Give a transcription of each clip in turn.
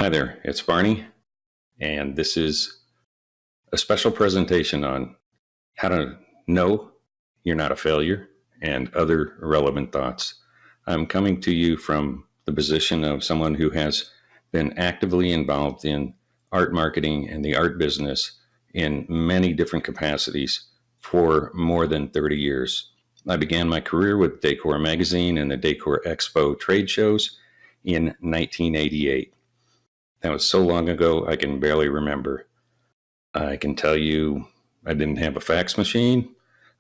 Hi there, it's Barney, and this is a special presentation on how to know you're not a failure and other relevant thoughts. I'm coming to you from the position of someone who has been actively involved in art marketing and the art business in many different capacities for more than 30 years. I began my career with Decor Magazine and the Decor Expo trade shows in 1988. That was so long ago, I can barely remember. I can tell you I didn't have a fax machine.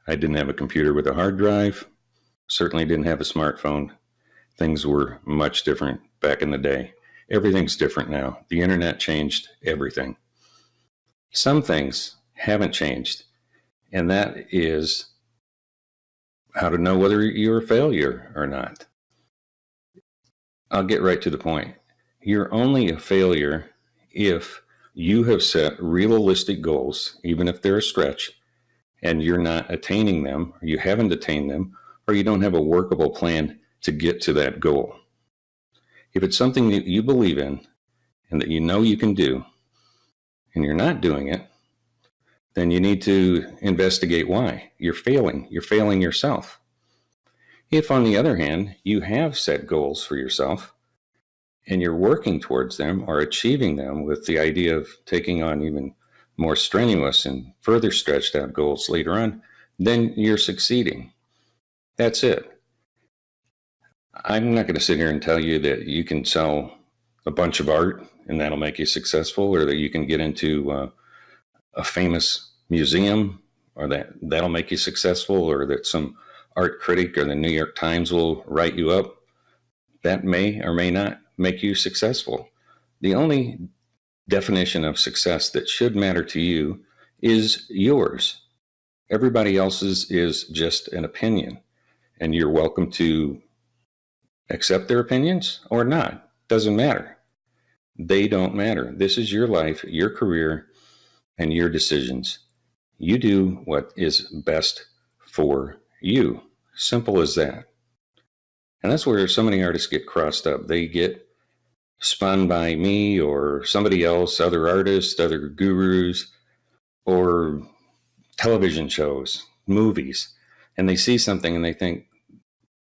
I didn't have a computer with a hard drive. Certainly didn't have a smartphone. Things were much different back in the day. Everything's different now. The internet changed everything. Some things haven't changed, and that is how to know whether you're a failure or not. I'll get right to the point. You're only a failure if you have set realistic goals, even if they're a stretch, and you're not attaining them, or you haven't attained them, or you don't have a workable plan to get to that goal. If it's something that you believe in and that you know you can do, and you're not doing it, then you need to investigate why. You're failing yourself. If, on the other hand, you have set goals for yourself, and you're working towards them or achieving them with the idea of taking on even more strenuous and further stretched out goals later on, then you're succeeding. That's it. I'm not going to sit here and tell you that you can sell a bunch of art and that'll make you successful, or that you can get into a famous museum or that'll make you successful, or that some art critic or the New York Times will write you up. That may or may not make you successful. The only definition of success that should matter to you is yours. Everybody else's is just an opinion, and you're welcome to accept their opinions or not. Doesn't matter. They don't matter. This is your life, your career, and your decisions. You do what is best for you. Simple as that. And that's where so many artists get crossed up. They get spun by me or somebody else, other artists, other gurus, or television shows, movies, and they see something and they think,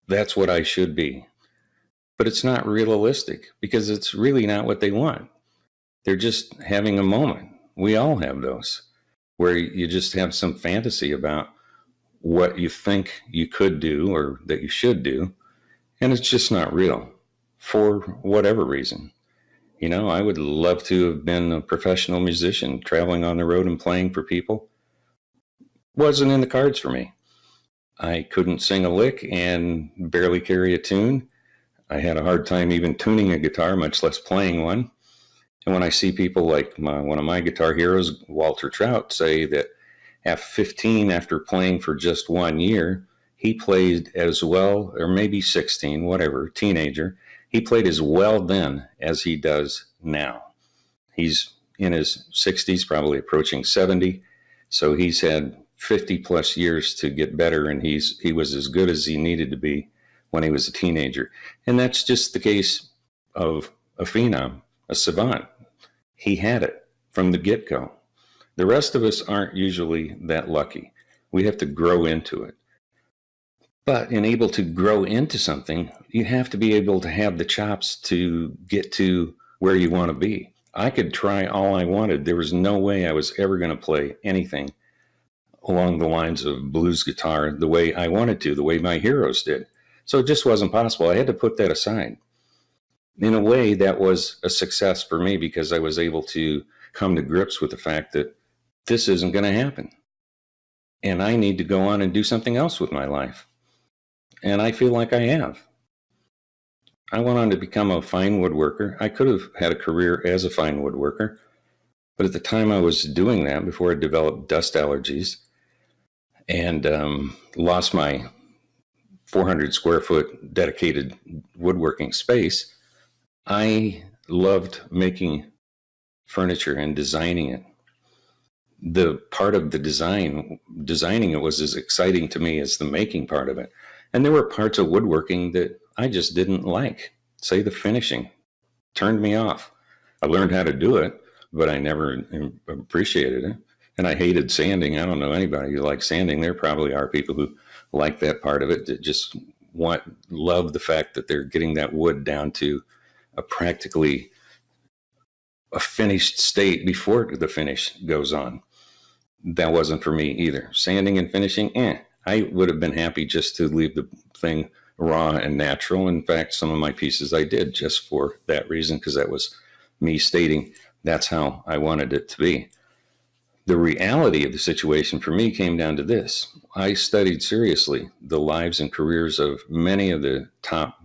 that's what I should be. But it's not realistic, because it's really not what they want. They're just having a moment. We all have those, where you just have some fantasy about what you think you could do or that you should do, and it's just not real for whatever reason. You know, I would love to have been a professional musician, traveling on the road and playing for people. Wasn't in the cards for me. I couldn't sing a lick and barely carry a tune. I had a hard time even tuning a guitar, much less playing one. And when I see people like one of my guitar heroes, Walter Trout, say that at 15, after playing for just 1 year, he played as well, or maybe 16, whatever, teenager, he played as well then as he does now. He's in his 60s, probably approaching 70, so he's had 50 plus years to get better, and he was as good as he needed to be when he was a teenager. And that's just the case of a phenom, a savant. He had it from the get-go. The rest of us aren't usually that lucky. We have to grow into it. But in able to grow into something, you have to be able to have the chops to get to where you want to be. I could try all I wanted. There was no way I was ever going to play anything along the lines of blues guitar the way I wanted to, the way my heroes did. So it just wasn't possible. I had to put that aside. In a way, that was a success for me, because I was able to come to grips with the fact that this isn't going to happen. And I need to go on and do something else with my life. And I feel like I have. I went on to become a fine woodworker. I could have had a career as a fine woodworker, but at the time I was doing that, before I developed dust allergies and lost my 400 square foot dedicated woodworking space, I loved making furniture and designing it. The part of the designing it was as exciting to me as the making part of it. And there were parts of woodworking that I just didn't like. Say the finishing turned me off. I learned how to do it, but I never appreciated it. And I hated sanding. I don't know anybody who likes sanding. There probably are people who like that part of it, that just love the fact that they're getting that wood down to a practically a finished state before the finish goes on. That wasn't for me either. Sanding and finishing, I would have been happy just to leave the thing raw and natural. In fact, some of my pieces I did just for that reason, because that was me stating that's how I wanted it to be. The reality of the situation for me came down to this. I studied seriously the lives and careers of many of the top,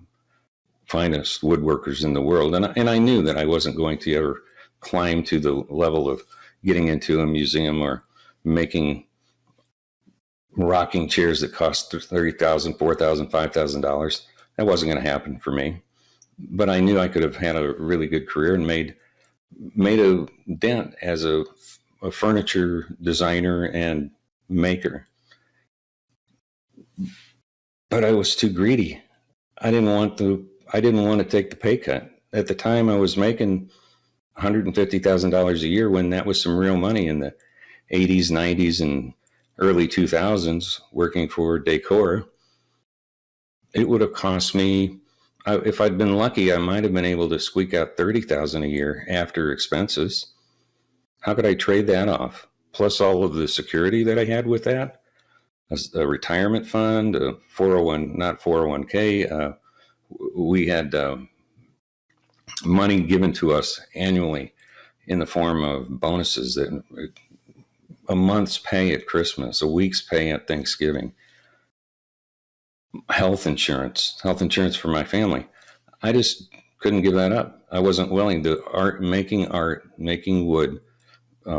finest woodworkers in the world. And I knew that I wasn't going to ever climb to the level of getting into a museum or making rocking chairs that cost $30,000, $4,000, $5,000. That wasn't going to happen for me. But I knew I could have had a really good career and made a dent as a furniture designer and maker. But I was too greedy. I didn't want to take the pay cut. At the time, I was making $150,000 a year, when that was some real money in the 80s, 90s, and early 2000s, working for Decor. It would have cost me, if I'd been lucky, I might have been able to squeak out $30,000 a year after expenses. How could I trade that off? Plus all of the security that I had with that, a retirement fund, a 401k. We had money given to us annually in the form of bonuses, that a month's pay at Christmas, a week's pay at Thanksgiving, health insurance for my family. I just couldn't give that up. I wasn't willing to. Making wood,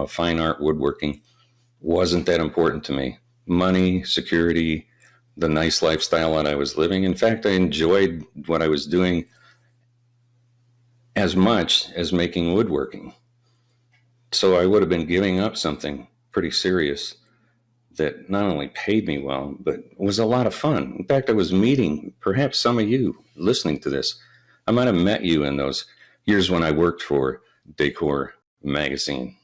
fine art woodworking wasn't that important to me. Money, security, the nice lifestyle that I was living. In fact, I enjoyed what I was doing as much as making woodworking. So I would have been giving up something pretty serious that not only paid me well, but was a lot of fun. In fact, I was meeting perhaps some of you listening to this. I might have met you in those years when I worked for Decor magazine.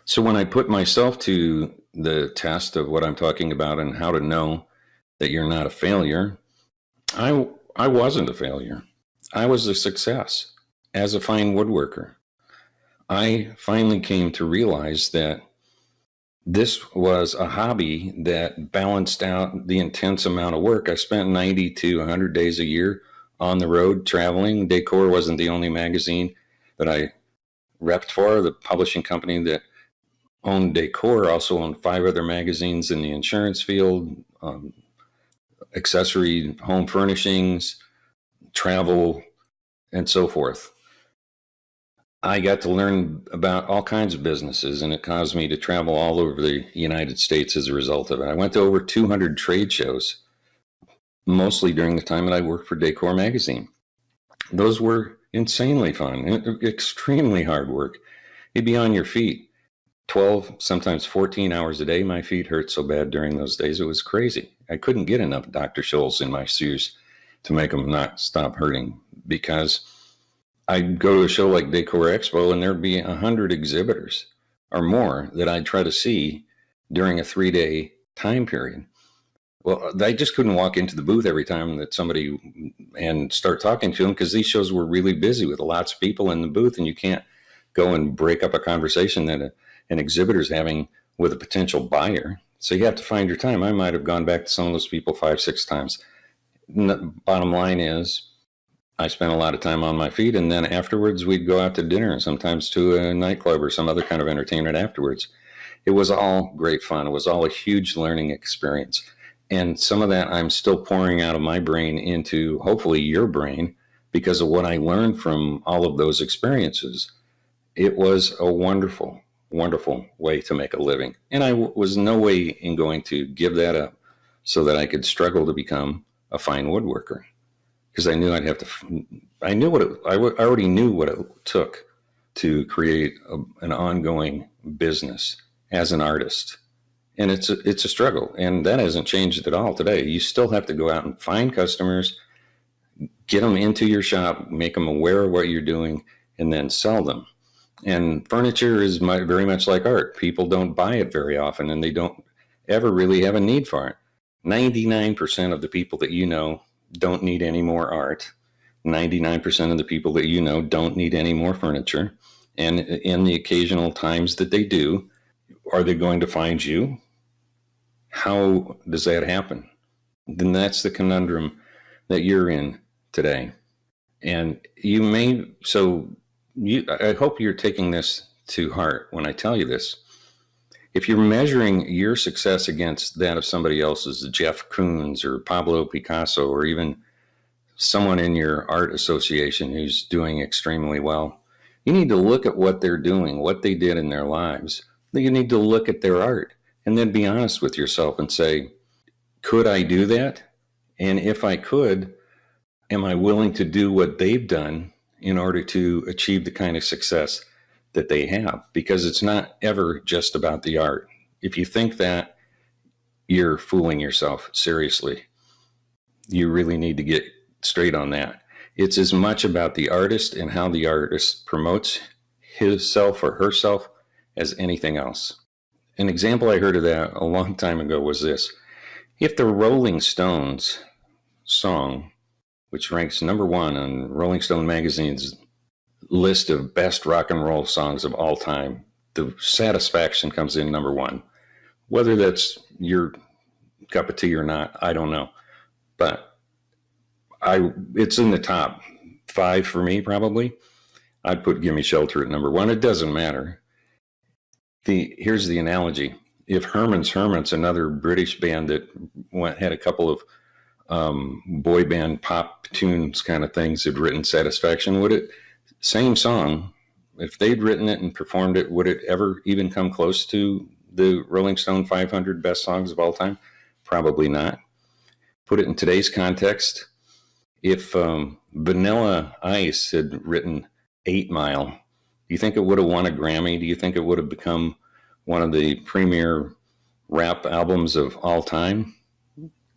So when I put myself to the test of what I'm talking about and how to know that you're not a failure, I wasn't a failure. I was a success as a fine woodworker. I finally came to realize that this was a hobby that balanced out the intense amount of work. I spent 90 to 100 days a year on the road traveling. Decor wasn't the only magazine that I repped for. The publishing company that owned Decor also owned 5 other magazines in the insurance field, accessory home furnishings, travel, and so forth. I got to learn about all kinds of businesses, and it caused me to travel all over the United States as a result of it. I went to over 200 trade shows, mostly during the time that I worked for Decor magazine. Those were insanely fun, extremely hard work. You'd be on your feet 12, sometimes 14 hours a day. My feet hurt so bad during those days, it was crazy. I couldn't get enough Dr. Scholl's in my shoes to make them not stop hurting, because I'd go to a show like Decor Expo and there'd be 100 exhibitors or more that I'd try to see during a 3-day time period. Well, I just couldn't walk into the booth every time that somebody and start talking to them, because these shows were really busy with lots of people in the booth, and you can't go and break up a conversation that an exhibitor's having with a potential buyer. So you have to find your time. I might have gone back to some of those people 5-6 times. And the bottom line is, I spent a lot of time on my feet, and then afterwards we'd go out to dinner and sometimes to a nightclub or some other kind of entertainment afterwards. It was all great fun. It was all a huge learning experience. And some of that I'm still pouring out of my brain into hopefully your brain, because of what I learned from all of those experiences. It was a wonderful, wonderful way to make a living. And I was no way in going to give that up so that I could struggle to become a fine woodworker. Because I knew I'd have to, I already knew what it took to create an ongoing business as an artist. And it's a struggle, and that hasn't changed at all today. You still have to go out and find customers, get them into your shop, make them aware of what you're doing, and then sell them. And furniture is very much like art. People don't buy it very often, and they don't ever really have a need for it. 99% of the people that you know don't need any more art. 99% of the people that you know don't need any more furniture. And in the occasional times that they do, are they going to find you? How does that happen? Then that's the conundrum that you're in today. And I hope you're taking this to heart when I tell you this. If you're measuring your success against that of somebody else's, Jeff Koons or Pablo Picasso, or even someone in your art association who's doing extremely well, you need to look at what they're doing, what they did in their lives. You need to look at their art and then be honest with yourself and say, could I do that? And if I could, am I willing to do what they've done in order to achieve the kind of success that they have? Because it's not ever just about the art. If you think that, you're fooling yourself, seriously. You really need to get straight on that. It's as much about the artist and how the artist promotes himself or herself as anything else. An example I heard of that a long time ago was this. If the Rolling Stones song, which ranks number 1 on Rolling Stone magazine's list of best rock and roll songs of all time, the Satisfaction comes in number 1. Whether that's your cup of tea or not, I don't know. But it's in the top 5 for me, probably. I'd put Gimme Shelter at number 1. It doesn't matter. Here's the analogy. If Herman's Hermits, another British band that had a couple of boy band pop tunes kind of things, had written Satisfaction, same song, if they'd written it and performed it, would it ever even come close to the Rolling Stone 500 best songs of all time? Probably not. Put it in today's context. If Vanilla Ice had written 8 Mile, do you think it would have won a Grammy? Do you think it would have become one of the premier rap albums of all time?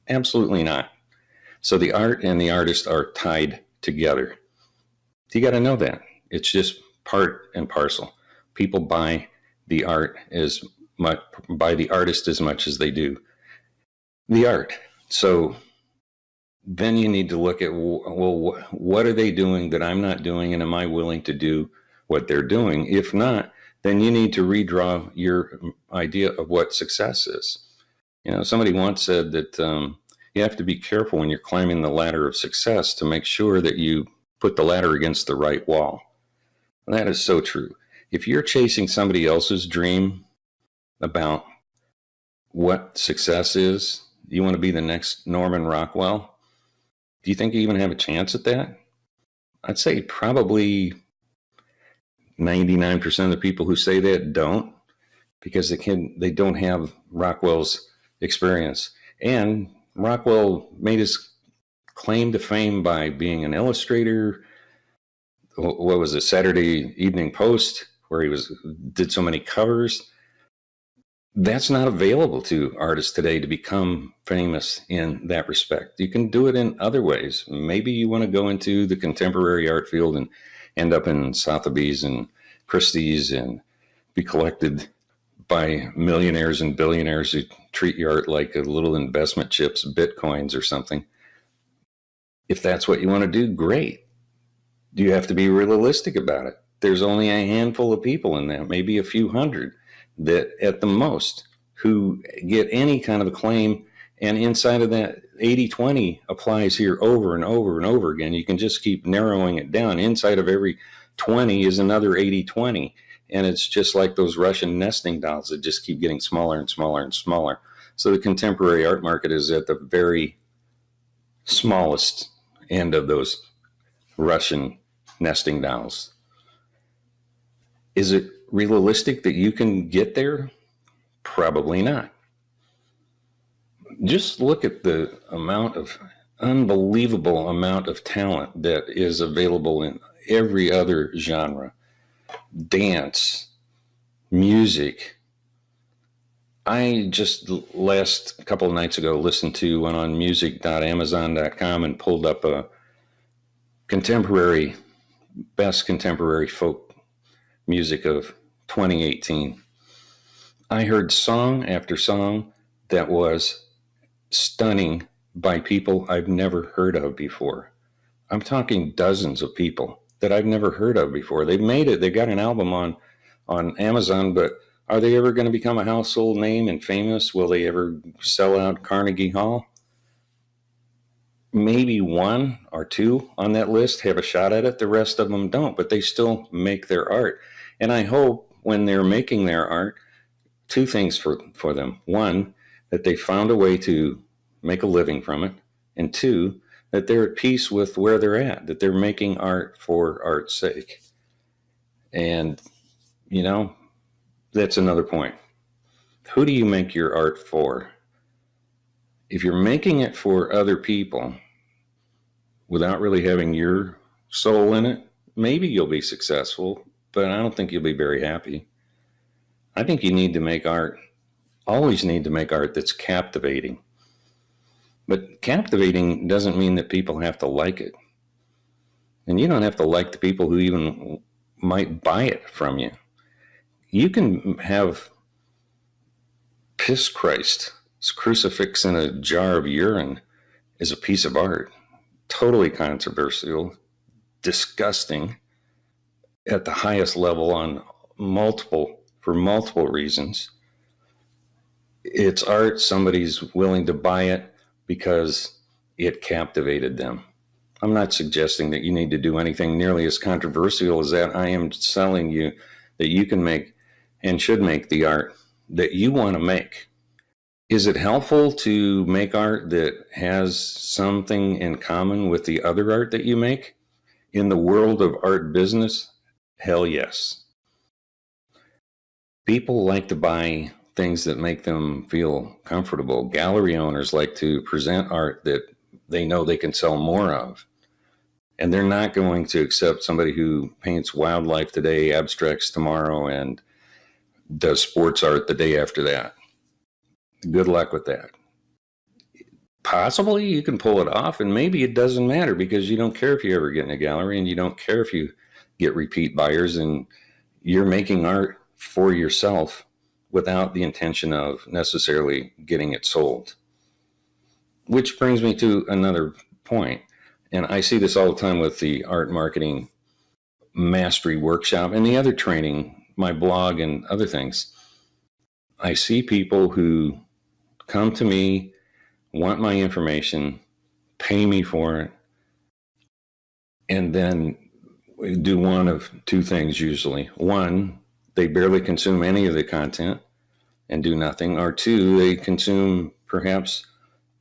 Absolutely not. So the art and the artist are tied together. You got to know that. It's just part and parcel. People buy the artist as much as they do the art. So then you need to look at, well, what are they doing that I'm not doing, and am I willing to do what they're doing? If not, then you need to redraw your idea of what success is. Somebody once said that you have to be careful when you're climbing the ladder of success to make sure that you put the ladder against the right wall. And that is so true. If you're chasing somebody else's dream about what success is, you want to be the next Norman Rockwell, do you think you even have a chance at that? I'd say probably 99% of the people who say that don't, because they don't have Rockwell's experience. And Rockwell made his claim to fame by being an illustrator. What was it, Saturday Evening Post, where he did so many covers. That's not available to artists today to become famous in that respect. You can do it in other ways. Maybe you want to go into the contemporary art field and end up in Sotheby's and Christie's and be collected by millionaires and billionaires who treat your art like a little investment chips, bitcoins or something. If that's what you want to do, great. You have to be realistic about it. There's only a handful of people in that, maybe a few hundred, that at the most, who get any kind of acclaim. And inside of that, 80-20 applies here over and over and over again. You can just keep narrowing it down. Inside of every 20 is another 80-20. And it's just like those Russian nesting dolls that just keep getting smaller and smaller and smaller. So the contemporary art market is at the very smallest end of those Russian nesting dolls. Is it realistic that you can get there? Probably not. Just look at the unbelievable amount of talent that is available in every other genre. Dance, music. I just last couple of nights ago went on music.amazon.com and pulled up a contemporary best contemporary folk music of 2018. I heard song after song that was stunning by people I've never heard of before. I'm talking dozens of people that I've never heard of before. They've made it. They've got an album on Amazon, but are they ever going to become a household name and famous? Will they ever sell out Carnegie Hall? Maybe one or two on that list have a shot at it. The rest of them don't, but they still make their art. And I hope when they're making their art, two things for them. One, that they found a way to make a living from it. And two, that they're at peace with where they're at, that they're making art for art's sake. And, that's another point. Who do you make your art for? If you're making it for other people without really having your soul in it, maybe you'll be successful, but I don't think you'll be very happy. I think you need to make art, always need to make art that's captivating. But captivating doesn't mean that people have to like it. And you don't have to like the people who even might buy it from you. You can have Piss Christ, crucifix in a jar of urine, is a piece of art. Totally controversial, disgusting, at the highest level for multiple reasons. It's art. Somebody's willing to buy it because it captivated them. I'm not suggesting that you need to do anything nearly as controversial as that. I am telling you that you can make and should make the art that you want to make. Is it helpful to make art that has something in common with the other art that you make? In the world of art business, hell yes. People like to buy things that make them feel comfortable. Gallery owners like to present art that they know they can sell more of. And they're not going to accept somebody who paints wildlife today, abstracts tomorrow, and does sports art the day after that. Good luck with that. Possibly you can pull it off, and maybe it doesn't matter because you don't care if you ever get in a gallery, and you don't care if you get repeat buyers, and you're making art for yourself without the intention of necessarily getting it sold. Which brings me to another point, and I see this all the time with the art marketing mastery workshop and the other training, my blog and other things. I see people who come to me, want my information, pay me for it, and then do one of two things usually. One, they barely consume any of the content and do nothing. Or two, they consume perhaps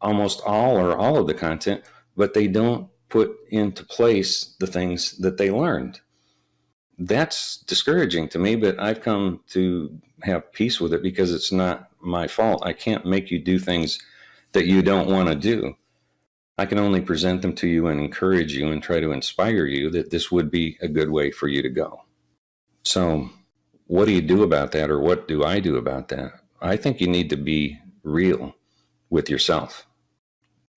almost all or all of the content, but they don't put into place the things that they learned. That's discouraging to me, but I've come to have peace with it because it's not my fault. I can't make you do things that you don't want to do. I can only present them to you and encourage you and try to inspire you that this would be a good way for you to go. So what do you do about that, or what do I do about that? I think you need to be real with yourself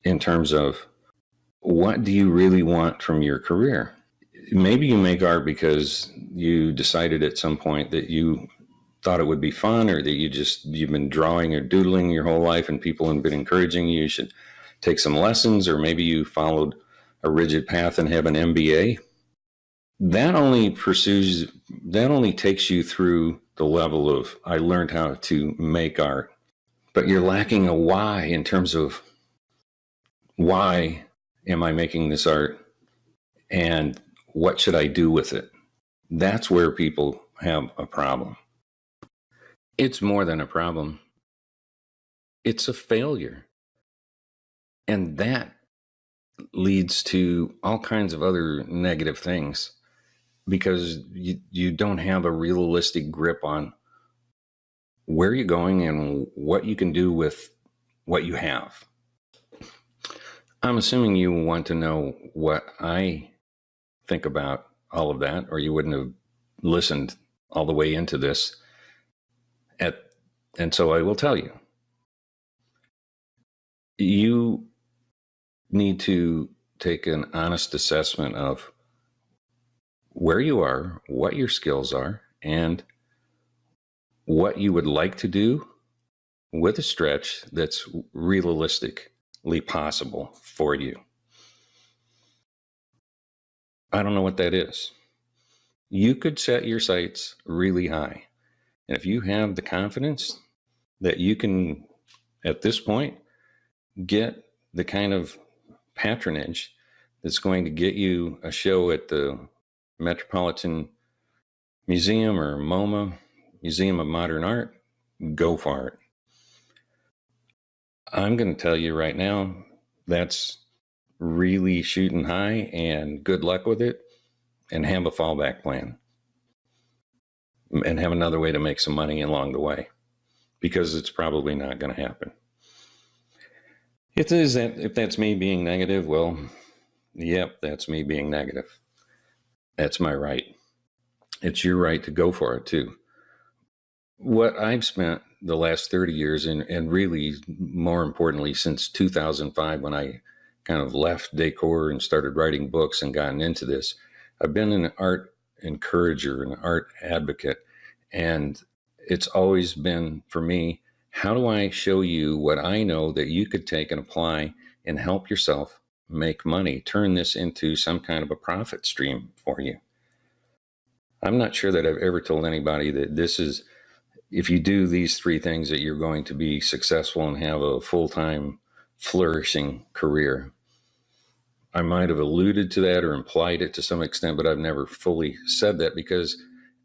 in terms of what do you really want from your career? Maybe you make art because you decided at some point that you thought it would be fun, or that you've been drawing or doodling your whole life and people have been encouraging you should take some lessons, or maybe you followed a rigid path and have an MBA. That only takes you through the level of I learned how to make art, but you're lacking a why in terms of why am I making this art and what should I do with it? That's where people have a problem. It's more than a problem. It's a failure. And that leads to all kinds of other negative things because you don't have a realistic grip on where you're going and what you can do with what you have. I'm assuming you want to know what I think about all of that, or you wouldn't have listened all the way into this. And so I will tell you. You need to take an honest assessment of where you are, what your skills are, and what you would like to do with a stretch that's realistically possible for you. I don't know what that is. You could set your sights really high. And if you have the confidence that you can, at this point, get the kind of patronage that's going to get you a show at the Metropolitan Museum or MoMA, Museum of Modern Art, go for it. I'm going to tell you right now, that's really shooting high, and good luck with it, and have a fallback plan and have another way to make some money along the way, because it's probably not going to happen. If that's me being negative, well, yep, that's me being negative. That's my right. It's your right to go for it too. What I've spent the last 30 years, and really more importantly since 2005, when I kind of left decor and started writing books and gotten into this, I've been an art encourager, an art advocate. And it's always been, for me, how do I show you what I know that you could take and apply and help yourself make money, turn this into some kind of a profit stream for you? I'm not sure that I've ever told anybody that this is, if you do these three things, that you're going to be successful and have a full-time flourishing career. I might have alluded to that or implied it to some extent, but I've never fully said that, because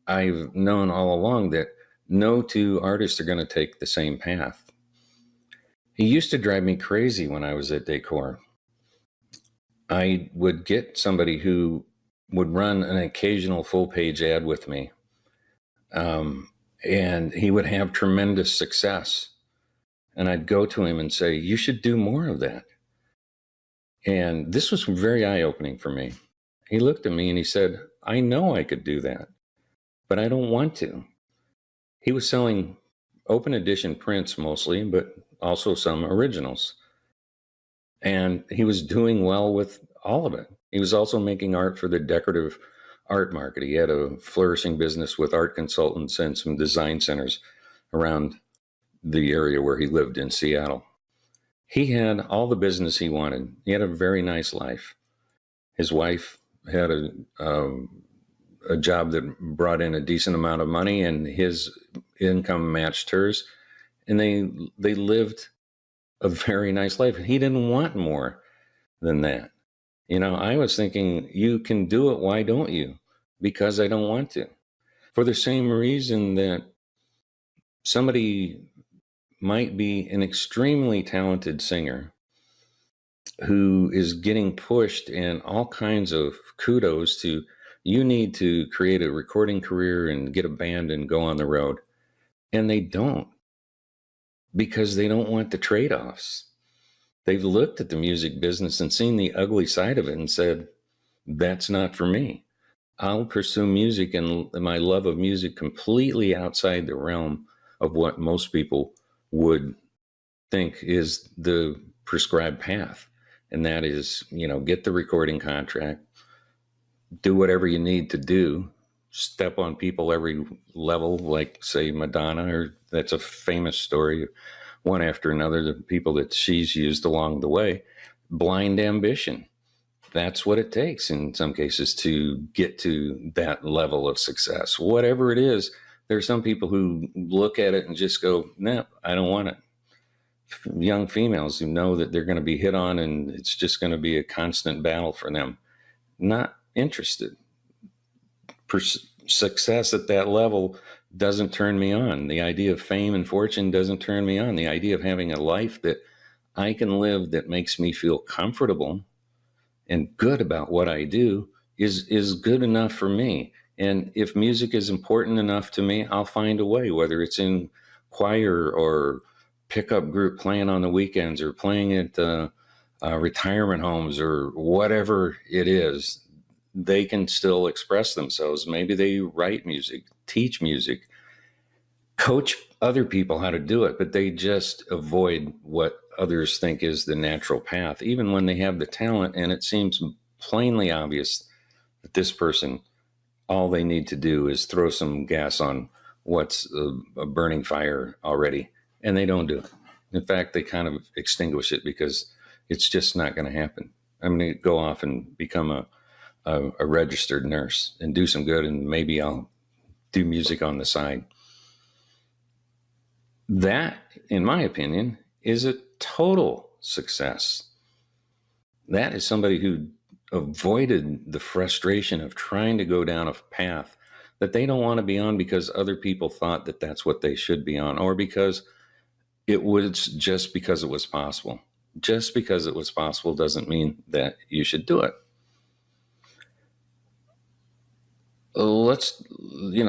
I've known all along that no two artists are going to take the same path. It used to drive me crazy when I was at Decor. I would get somebody who would run an occasional full-page ad with me, and he would have tremendous success. And I'd go to him and say, you should do more of that. And this was very eye-opening for me. He looked at me and he said, I know I could do that, but I don't want to. He was selling open edition prints mostly, but also some originals. And he was doing well with all of it. He was also making art for the decorative art market. He had a flourishing business with art consultants and some design centers around the area where he lived in Seattle. He had all the business he wanted. He had a very nice life. His wife had a job that brought in a decent amount of money, and his income matched hers. And they lived a very nice life. He didn't want more than that. You know, I was thinking, you can do it. Why don't you? Because I don't want to. For the same reason that somebody might be an extremely talented singer who is getting pushed in all kinds of kudos to, you need to create a recording career and get a band and go on the road. And they don't, because they don't want the trade-offs. They've looked at the music business and seen the ugly side of it and said, that's not for me. I'll pursue music and my love of music completely outside the realm of what most people would think is the prescribed path. And that is, you know, get the recording contract, do whatever you need to do, step on people every level, like say Madonna, or that's a famous story, one after another, the people that she's used along the way. Blind ambition. That's what it takes in some cases to get to that level of success. Whatever it is, there are some people who look at it and just go, no, I don't want it. Young females who know that they're going to be hit on and it's just going to be a constant battle for them. Not interested. Success at that level doesn't turn me on. The idea of fame and fortune doesn't turn me on. The idea of having a life that I can live that makes me feel comfortable and good about what I do is good enough for me. And if music is important enough to me, I'll find a way, whether it's in choir or pickup group playing on the weekends or playing at retirement homes or whatever it is. They can still express themselves. Maybe they write music, teach music, coach other people how to do it, but they just avoid what others think is the natural path, even when they have the talent and it seems plainly obvious that this person all they need to do is throw some gas on what's a burning fire already, and they don't do it. In fact, they kind of extinguish it because it's just not going to happen. I'm going to go off and become a registered nurse and do some good, and maybe I'll do music on the side. That, in my opinion, is a total success. That is somebody who avoided the frustration of trying to go down a path that they don't want to be on because other people thought that that's what they should be on, or because it was just because it was possible. Just because it was possible doesn't mean that you should do it.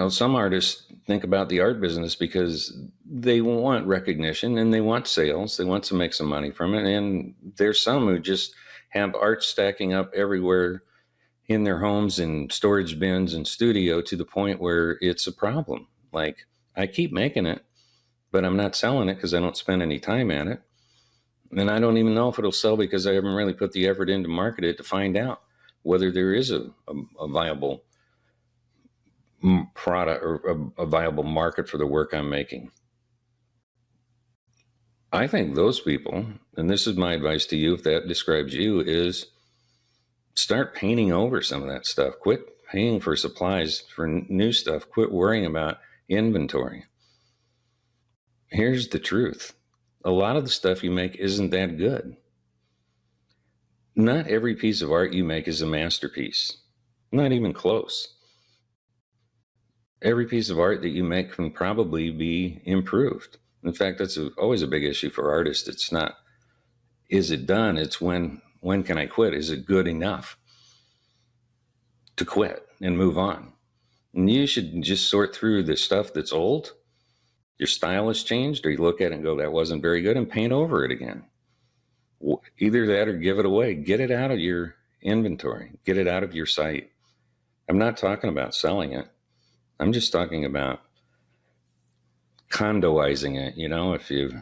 Some artists think about the art business because they want recognition and they want sales. They want to make some money from it. And there's some who just have art stacking up everywhere in their homes and storage bins and studio to the point where it's a problem. Like, I keep making it, but I'm not selling it because I don't spend any time at it. And I don't even know if it'll sell because I haven't really put the effort in to market it to find out whether there is a viable product or a viable market for the work I'm making. I think those people, and this is my advice to you if that describes you, is start painting over some of that stuff. Quit paying for supplies for new stuff. Quit worrying about inventory. Here's the truth. A lot of the stuff you make isn't that good. Not every piece of art you make is a masterpiece. Not even close. Every piece of art that you make can probably be improved. In fact, that's always a big issue for artists. It's not, is it done? It's when can I quit? Is it good enough to quit and move on? And you should just sort through the stuff that's old. Your style has changed, or you look at it and go, that wasn't very good, and paint over it again. Either that or give it away. Get it out of your inventory. Get it out of your site. I'm not talking about selling it. I'm just talking about condoizing it. If you've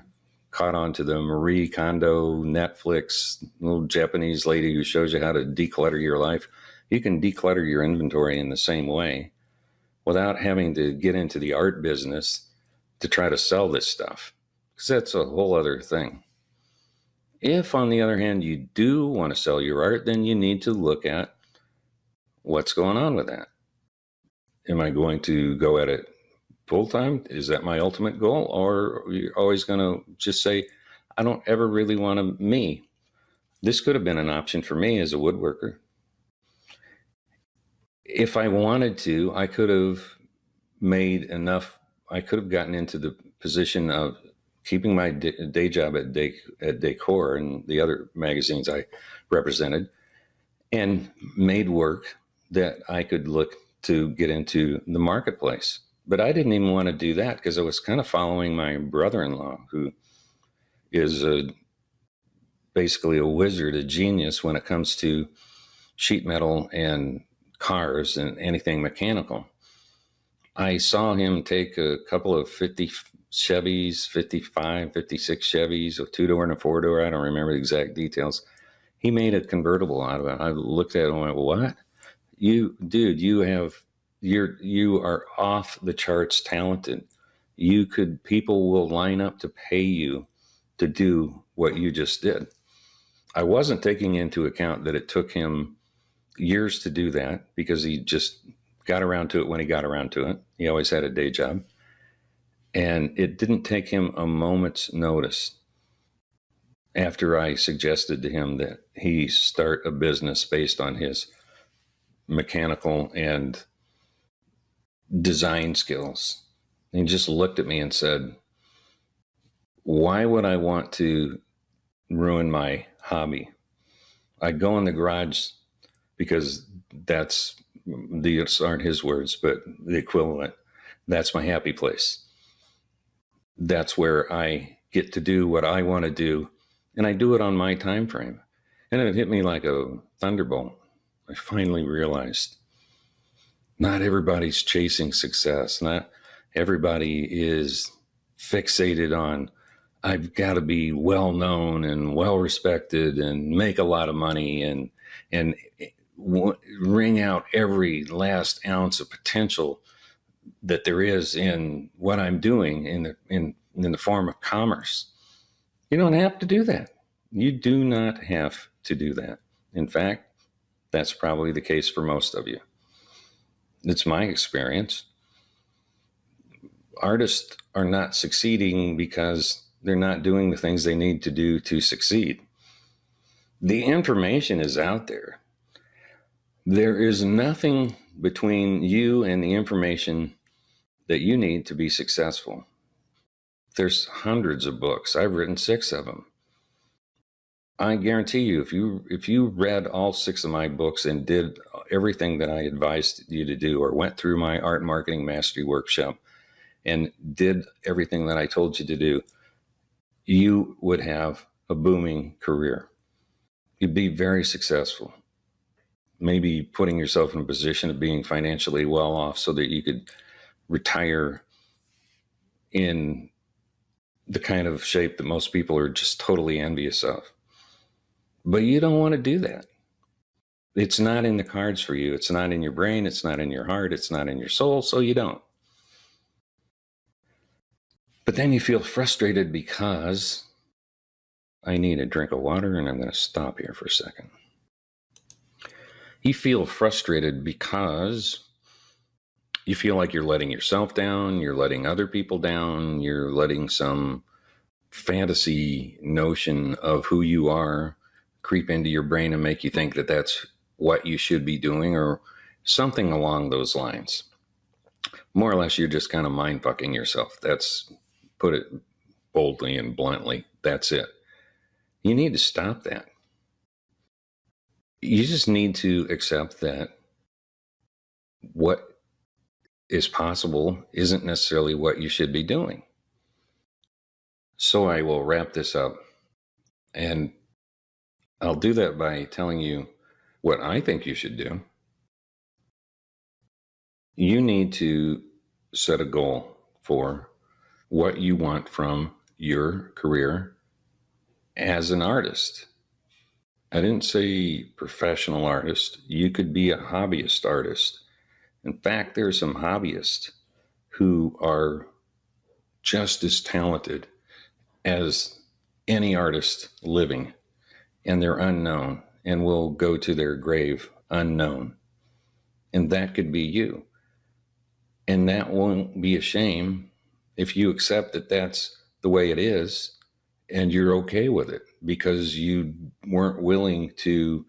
caught on to the Marie Kondo Netflix little Japanese lady who shows you how to declutter your life, you can declutter your inventory in the same way without having to get into the art business to try to sell this stuff, because that's a whole other thing. If, on the other hand, you do want to sell your art, then you need to look at what's going on with that. Am I going to go at it full time? Is that my ultimate goal? Or are you always going to just say, I don't ever really want me? This could have been an option for me as a woodworker. If I wanted to, I could have made enough. I could have gotten into the position of keeping my day job at Decor and the other magazines I represented, and made work that I could look to get into the marketplace. But I didn't even want to do that because I was kind of following my brother-in-law, who is basically a wizard, a genius when it comes to sheet metal and cars and anything mechanical. I saw him take a couple of 50 Chevys, 55, 56 Chevys, a 2-door and a 4-door. I don't remember the exact details. He made a convertible out of it. I looked at it and went, what? You are off the charts talented. People will line up to pay you to do what you just did. I wasn't taking into account that it took him years to do that because he just got around to it when he got around to it. He always had a day job. And it didn't take him a moment's notice after I suggested to him that he start a business based on his mechanical and design skills. And he just looked at me and said, why would I want to ruin my hobby? I go in the garage because these aren't his words, but the equivalent. That's my happy place. That's where I get to do what I want to do, and I do it on my time frame. And it hit me like a thunderbolt. I finally realized not everybody's chasing success. Not everybody is fixated on, I've got to be well known and well respected and make a lot of money and wring out every last ounce of potential that there is in what I'm doing in the form of commerce. You don't have to do that. You do not have to do that. In fact, that's probably the case for most of you. It's my experience. Artists are not succeeding because they're not doing the things they need to do to succeed. The information is out there. There is nothing between you and the information that you need to be successful. There's hundreds of books. I've written 6 of them. I guarantee you, if you read all 6 of my books and did everything that I advised you to do, or went through my art marketing mastery workshop and did everything that I told you to do, you would have a booming career. You'd be very successful. Maybe putting yourself in a position of being financially well off so that you could retire in the kind of shape that most people are just totally envious of. But you don't want to do that. It's not in the cards for you. It's not in your brain. It's not in your heart. It's not in your soul. So you don't. But then you feel frustrated because I need a drink of water, and I'm going to stop here for a second. You feel frustrated because you feel like you're letting yourself down, you're letting other people down, you're letting some fantasy notion of who you are creep into your brain and make you think that that's what you should be doing, or something along those lines. More or less, you're just kind of mind fucking yourself. That's, put it boldly and bluntly, that's it. You need to stop that. You just need to accept that what is possible isn't necessarily what you should be doing. So I will wrap this up, and I'll do that by telling you what I think you should do. You need to set a goal for what you want from your career as an artist. I didn't say professional artist. You could be a hobbyist artist. In fact, there are some hobbyists who are just as talented as any artist living, and they're unknown and will go to their grave unknown. And that could be you. And that won't be a shame if you accept that that's the way it is and you're okay with it, because you weren't willing to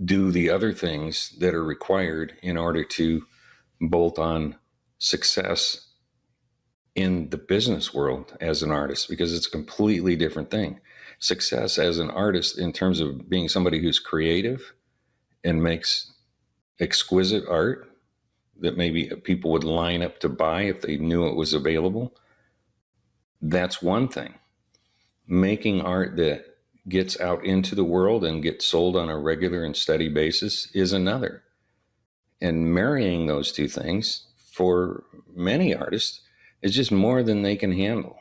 do the other things that are required in order to bolt on success in the business world as an artist, because it's a completely different thing. Success as an artist, in terms of being somebody who's creative and makes exquisite art that maybe people would line up to buy if they knew it was available, that's one thing. Making art that gets out into the world and gets sold on a regular and steady basis is another. And marrying those two things, for many artists, is just more than they can handle.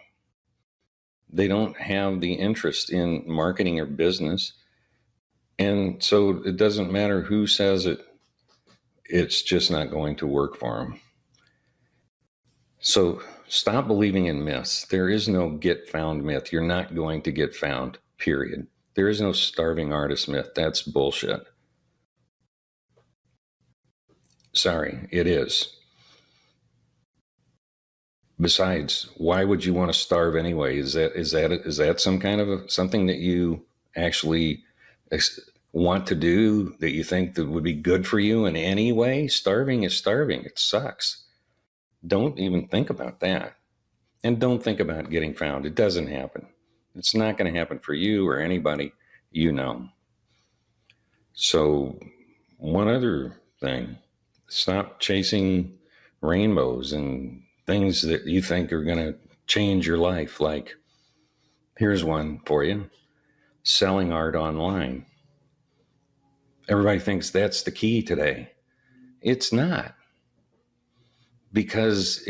They don't have the interest in marketing or business. And so it doesn't matter who says it, it's just not going to work for them. So stop believing in myths. There is no get found myth. You're not going to get found, period. There is no starving artist myth. That's bullshit. Sorry, it is. Besides, why would you want to starve anyway? Is that some kind of something that you actually want to do, that you think that would be good for you in any way? Starving is starving. It sucks. Don't even think about that. And don't think about getting found. It doesn't happen. It's not going to happen for you or anybody you know. So one other thing, stop chasing rainbows and things that you think are going to change your life. Like, here's one for you: selling art online. Everybody thinks that's the key today. It's not, because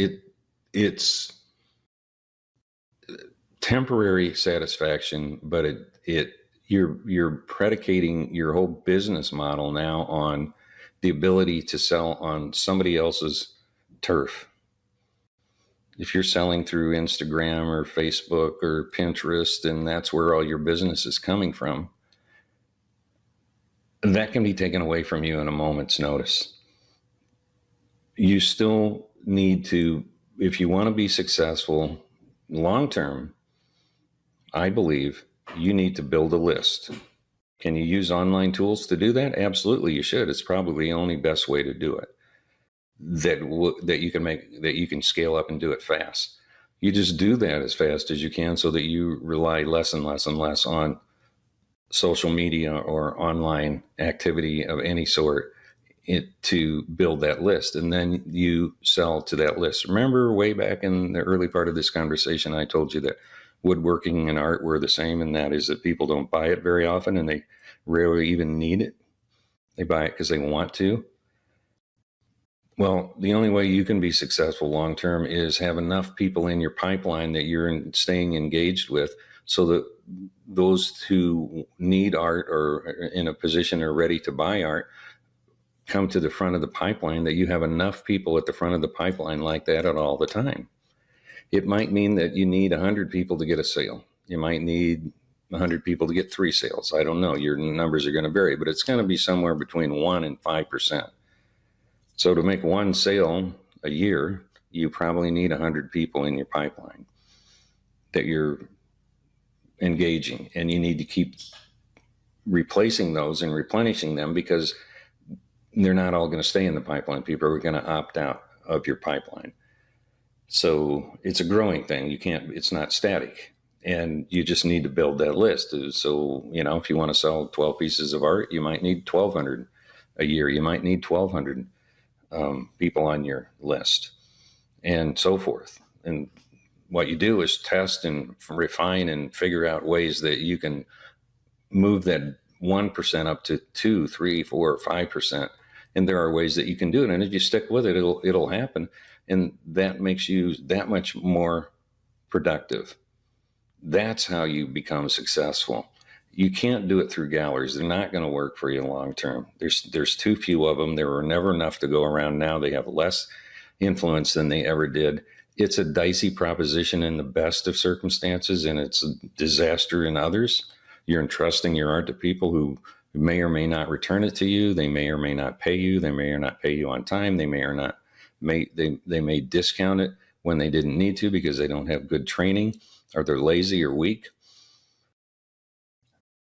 it's temporary satisfaction, but you're predicating your whole business model now on the ability to sell on somebody else's turf. If you're selling through Instagram or Facebook or Pinterest, and that's where all your business is coming from, that can be taken away from you in a moment's notice. You still need to, if you want to be successful long term, I believe you need to build a list. Can you use online tools to do that? Absolutely, you should. It's probably the only best way to do it. That you can scale up and do it fast. You just do that as fast as you can so that you rely less and less and less on social media or online activity of any sort to build that list, and then you sell to that list. Remember way back in the early part of this conversation, I told you that woodworking and art were the same, and that is that people don't buy it very often, and they rarely even need it. They buy it because they want to. Well, the only way you can be successful long term is have enough people in your pipeline that you're staying engaged with, so that those who need art or are in a position or ready to buy art come to the front of the pipeline, that you have enough people at the front of the pipeline like that at all the time. It might mean that you need 100 people to get a sale. You might need 100 people to get 3 sales. I don't know. Your numbers are going to vary, but it's going to be somewhere between 1 and 5%. So to make 1 sale a year, you probably need 100 people in your pipeline that you're engaging, and you need to keep replacing those and replenishing them, because they're not all going to stay in the pipeline. People are going to opt out of your pipeline. So it's a growing thing. It's not static, and you just need to build that list. So, if you want to sell 12 pieces of art, you might need 1,200 a year. You might need 1,200 people on your list, and so forth. And what you do is test and refine and figure out ways that you can move that 1% up to 2, 3, 4, 5%. And there are ways that you can do it. And if you stick with it, it'll happen. And that makes you that much more productive. That's how you become successful. You can't do it through galleries. They're not going to work for you long term. There's too few of them. There were never enough to go around. Now they have less influence than they ever did. It's a dicey proposition in the best of circumstances, and it's a disaster in others. You're entrusting your art to people who may or may not return it to you. They may or may not pay you. They may or not pay you on time. They may or not they may discount it when they didn't need to because they don't have good training, or they're lazy or weak.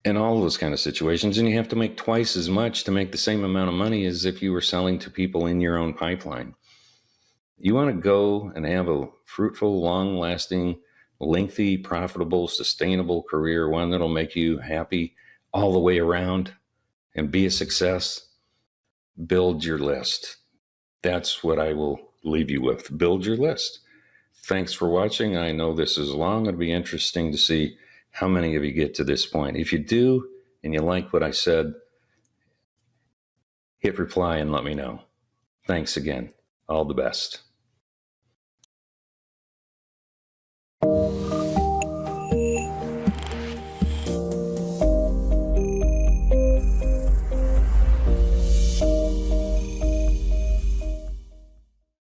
And all those kind of situations. And you have to make twice as much to make the same amount of money as if you were selling to people in your own pipeline. You want to go and have a fruitful, long-lasting, lengthy, profitable, sustainable career, one that'll make you happy all the way around and be a success. Build your list. That's what I will leave you with. Build your list. Thanks for watching. I know this is long. It'll be interesting to see how many of you get to this point. If you do, and you like what I said, hit reply and let me know. Thanks again. All the best.